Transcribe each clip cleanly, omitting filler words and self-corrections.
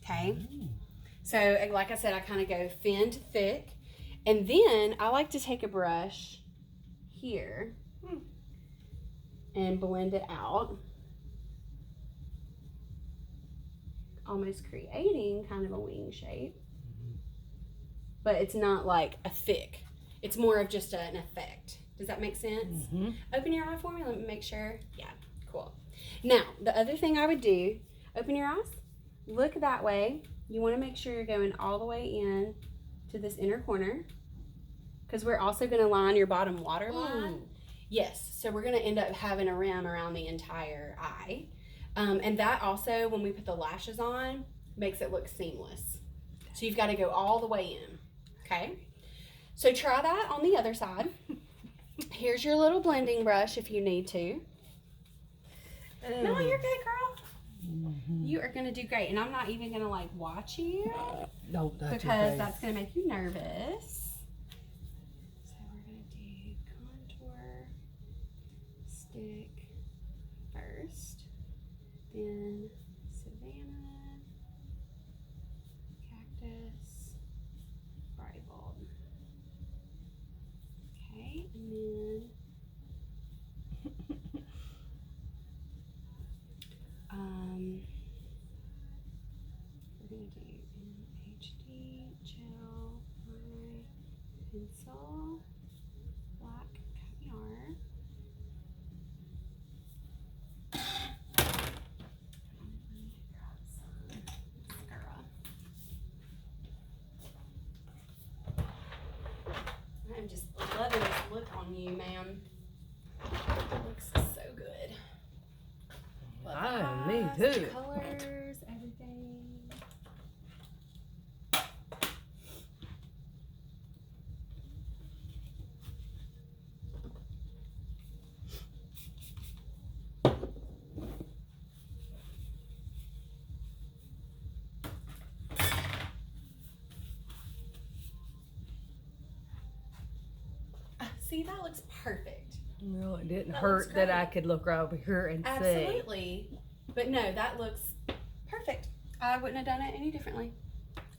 Okay. So like I said, I kind of go thin to thick. And then I like to take a brush here and blend it out. Almost creating kind of a wing shape. But it's not like a thick. It's more of just an effect. Does that make sense? Open your eye for me. Let me make sure. Yeah, cool. Now, the other thing I would do, open your eyes. Look that way. You want to make sure you're going all the way in to this inner corner because we're also going to line your bottom water line. Yes, so we're going to end up having a rim around the entire eye. And that also, when we put the lashes on, makes it look seamless. So you've got to go all the way in, okay? So try that on the other side. Here's your little blending brush if you need to. No, you're good, girl. You are going to do great. And I'm not even going to like watch you. No, that's because that's going to make you nervous. So we're going to do contour, stick first, then Savannah, cactus, bright bulb. Okay, and then we're going to do an HD gel eye pencil, black caviar. I'm just loving this look on you, ma'am. It looks so good. Love me the eyes, too. the colors, everything. See, that looks perfect. No, it didn't That hurt looks that great. I could look right over here and see. Absolutely. But no, that looks perfect. I wouldn't have done it any differently.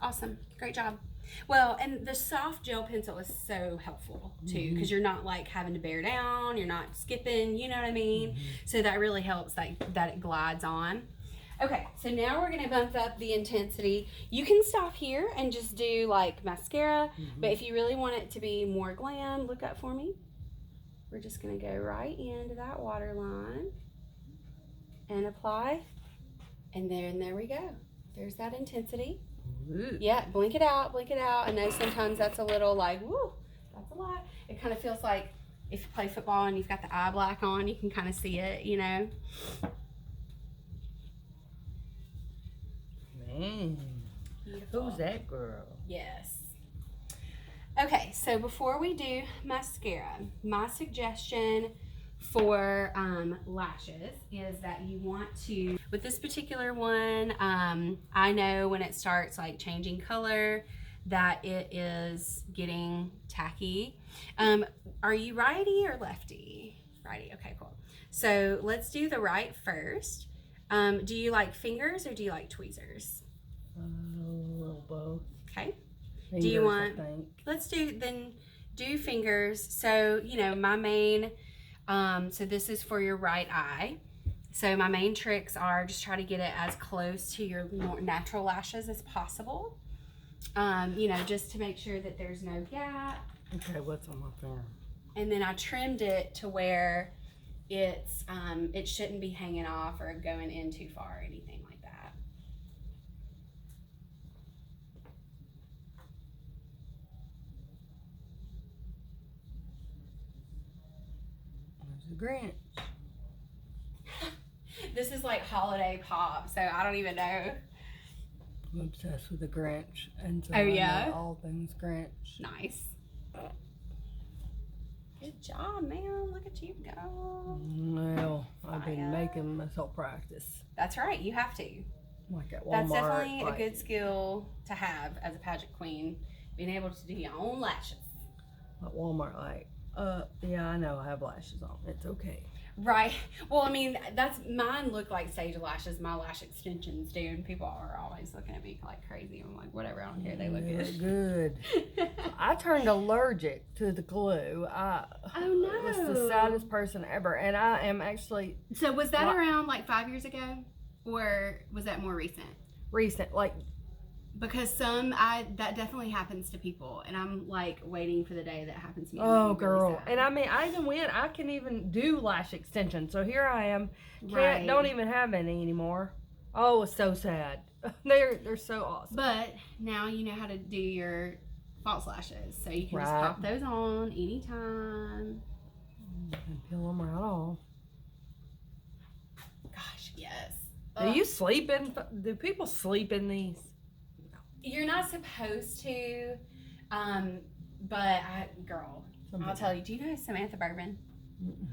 Awesome. Great job. Well, and the soft gel pencil is so helpful too because you're not like having to bear down, you're not skipping, you know what I mean? So that really helps like that it glides on. Okay, so now we're gonna bump up the intensity. You can stop here and just do like mascara, but if you really want it to be more glam, look up for me. We're just gonna go right into that water line and apply. And there we go. There's that intensity. Ooh. Yeah, blink it out, blink it out. I know sometimes that's a little like, woo, that's a lot. It kind of feels like if you play football and you've got the eye black on, you can kind of see it, you know. Man, Beautiful. who's that girl? Yes. Okay, so before we do mascara, my suggestion for lashes is that you want to, with this particular one, I know when it starts like changing color that it is getting tacky. Are you righty or lefty? Righty, okay, cool. So let's do the right first. Do you like fingers or do you like tweezers? A little both. Okay. Fingers, Do you want, I think. let's do fingers. So, you know, my main, so this is for your right eye. So my main tricks are just try to get it as close to your more natural lashes as possible. You know, just to make sure that there's no gap. Okay, what's on my finger? And then I trimmed it to where it's, it shouldn't be hanging off or going in too far or anything like that. There's the Grinch. This is like holiday pop, so I don't even know. I'm obsessed with the Grinch. And so Oh, I know yeah? all things Grinch. Nice. Good job, man. Look at you go. Well, I've been Fire. making myself practice. That's right. You have to. Like at Walmart. That's definitely like, a good skill to have as a pageant queen, being able to do your own lashes. At Walmart, like, yeah, I know I have lashes on. It's okay. Right. Well, I mean, that's mine look like sage lashes. My lash extensions do, and people are always looking at me like crazy. I'm like, whatever, I don't care. They look good. Good. I turned allergic to the glue. Oh no! I was the saddest person ever, and I am actually So was that around like 5 years ago, or was that more recent? recent. Like, Because that definitely happens to people, and I'm like waiting for the day that happens to me. oh, Really girl. sad. And I mean, I even went. I can even do lash extensions. So here I am. Right. Don't even have any anymore. Oh, it's so sad. They're so awesome. But now you know how to do your false lashes, so you can just Right. pop those on anytime. And peel them right off. Gosh, yes. Do you sleep in? Do people sleep in these? You're not supposed to, but I'll tell you. Do you know Samantha Bourbon? Mm-mm.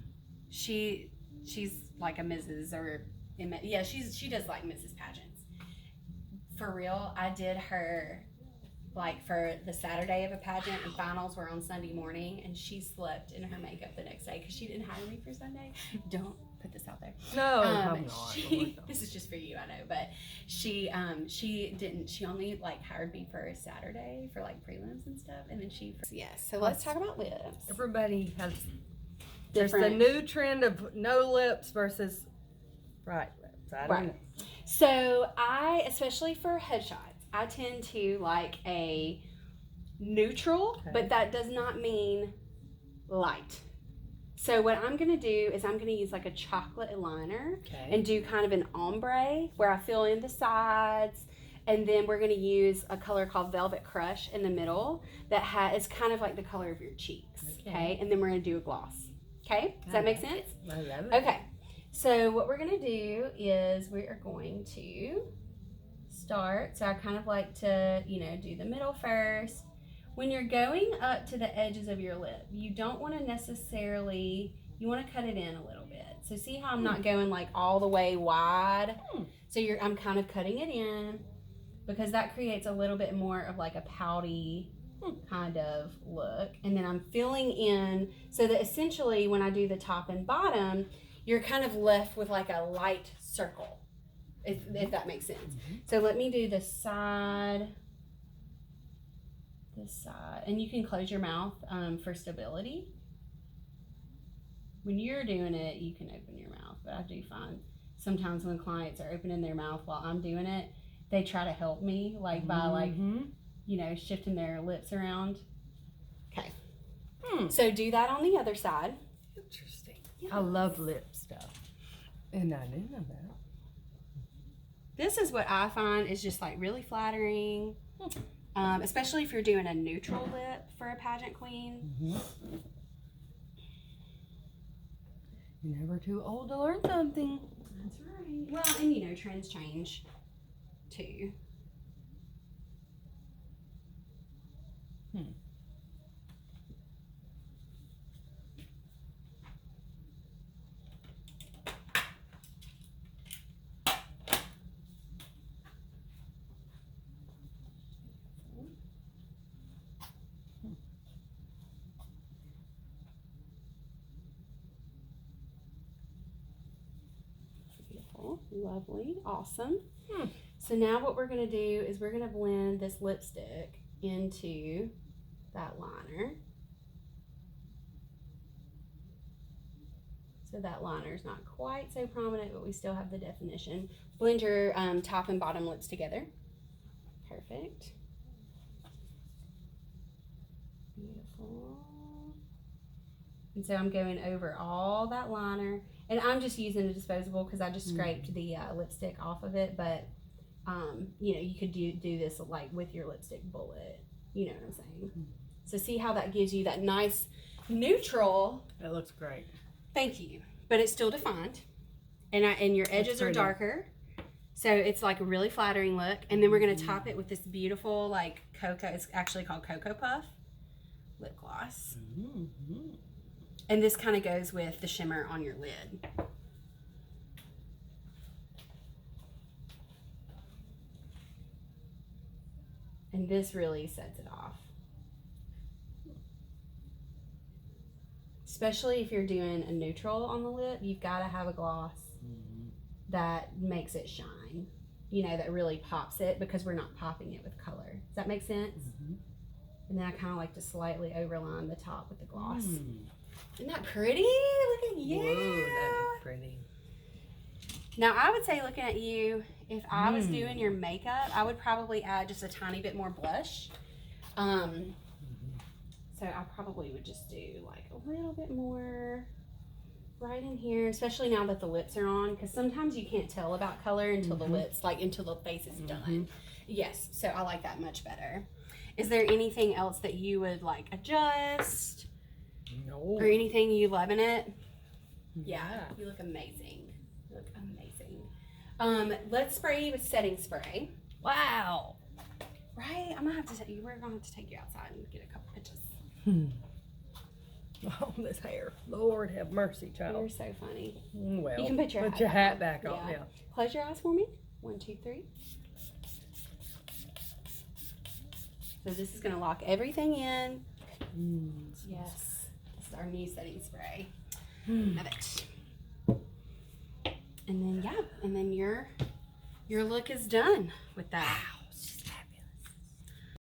She's like a Mrs. or yeah, she does like Mrs. pageants. For real, I did her like for the Saturday of a pageant, and finals were on Sunday morning, and she slept in her makeup the next day because she didn't hire me for Sunday. Don't put this out there. No, I'm not. This is just for you, I know, but she didn't. She only like hired me for a Saturday for like prelims and stuff, and then yes. So let's talk about lips. Everybody has. Different. There's the new trend of no lips versus right lips. I don't know. So especially for headshots, I tend to like a neutral, but that does not mean light. So what I'm going to do is I'm going to use like a chocolate liner and do kind of an ombre where I fill in the sides. And then we're going to use a color called Velvet Crush in the middle that is kind of like the color of your cheeks. Okay. And then we're going to do a gloss. Okay. Does that make sense? I love it. Okay. So what we're going to do is we are going to start. So I kind of like to, do the middle first. When you're going up to the edges of your lip, you don't want to necessarily, you want to cut it in a little bit. So see how I'm not going like all the way wide? So I'm kind of cutting it in because that creates a little bit more of like a pouty kind of look. And then I'm filling in so that essentially when I do the top and bottom, you're kind of left with like a light circle, if that makes sense. So let me do this side, and you can close your mouth for stability. When you're doing it, you can open your mouth, but I do find sometimes when clients are opening their mouth while I'm doing it, they try to help me like by shifting their lips around. Okay. So do that on the other side. Interesting. Yes. I love lip stuff. And I didn't know that. This is what I find is just like really flattering, especially if you're doing a neutral lip for a pageant queen. You're never too old to learn something. That's right. Well, and trends change too. Beautiful, lovely, awesome. So now what we're going to do is we're going to blend this lipstick into that liner. So that liner is not quite so prominent, but we still have the definition. Blend your top and bottom lips together. Perfect. Beautiful. And so I'm going over all that liner. And I'm just using a disposable because I just scraped the lipstick off of it. But, you could do this like with your lipstick bullet. You know what I'm saying? So see how that gives you that nice neutral. That looks great. Thank you. But it's still defined. And your edges are darker. So it's like a really flattering look. And then we're going to top it with this beautiful like cocoa. It's actually called Cocoa Puff lip gloss. And this kind of goes with the shimmer on your lid. And this really sets it off. especially if you're doing a neutral on the lip, you've got to have a gloss that makes it shine. You know, that really pops it, because we're not popping it with color. Does that make sense? And then I kind of like to slightly overline the top with the gloss. Isn't that pretty? Look at you. Whoa, that is pretty. Now, I would say, looking at you, if I was doing your makeup, I would probably add just a tiny bit more blush. So I probably would just do like a little bit more right in here, especially now that the lips are on, because sometimes you can't tell about color until the lips, like until the face is done. Yes, so I like that much better. Is there anything else that you would like adjust? No. Or anything you love in it? Yeah, you look amazing. You look amazing. Let's spray you with setting spray. Wow. Right? I'm gonna have to take you. We're gonna have to take you outside and get a couple pictures. Oh, this hair. Lord have mercy, child. You're so funny. Well, You can put your hat back on. Yeah. Close your eyes for me. 1, 2, 3. So this is gonna lock everything in. Yes. This is our new setting spray. Love it. And then and then your look is done with that. Wow.